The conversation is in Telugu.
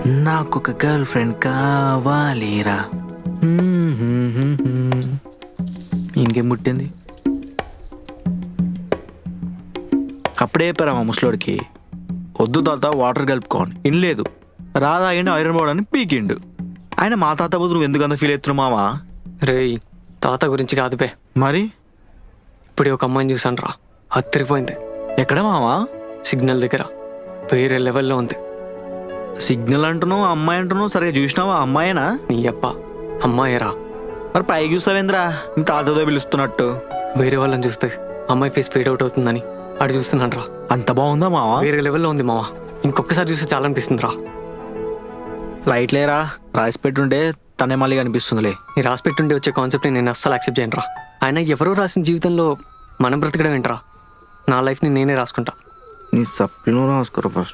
నాకొక గర్ల్ ఫ్రెండ్ కావాలిరా. ఈయనకేం పుట్టింది? అప్పుడే చెప్పారా మా ముసలోడికి, వద్దు తాత వాటర్ కలుపుకోని. ఇనలేదు. రాదా అయ్యండి ఐరన్ బోర్డ్ అని పీకిండు. ఆయన మా తాత బదులు నువ్వు ఎందుకు అంత ఫీల్ అవుతున్నావు మావా? రేయ్, తాత గురించి కాదు బే. మరి ఇప్పుడే ఒక అమ్మాయిని చూసాను రా, హత్తిరిపోయింది. ఎక్కడ మావా? సిగ్నల్ దగ్గర వేరే లెవెల్లో ఉంది. సిగ్నల్ అంటున్నావు, అమ్మాయి అంటున్నావు, సరిగా చూసినావా? అమ్మాయినా? నీ అబ్బా అమ్మాయేరా. మరి పైకి చూస్తావేంద్రా మీ తాతతో పిలుస్తున్నట్టు? వేరే వాళ్ళని చూస్తే అమ్మాయి ఫేస్ ఫేడ్ అవుట్ అవుతుందని అటు చూస్తున్నాను రా. అంత బాగుందా మావా? వేరే లెవెల్లో ఉంది మావా. ఇంకొకసారి చూస్తే చాలా అనిపిస్తుంది రా. లైట్ లేరా, రాసి పెట్టుంటే తనే మళ్ళీ కనిపిస్తుందిలే. ఈ రాసి పెట్టుండి వచ్చే కాన్సెప్ట్ని నేను అస్సలు యాక్సెప్ట్ చేయను రా. ఆయన ఎవరో రాసిన జీవితంలో మనం బ్రతకడం ఏంట్రా? నా లైఫ్ని నేనే రాసుకుంటా. నీ సప్లినో రాసుకోరా ఫస్ట్.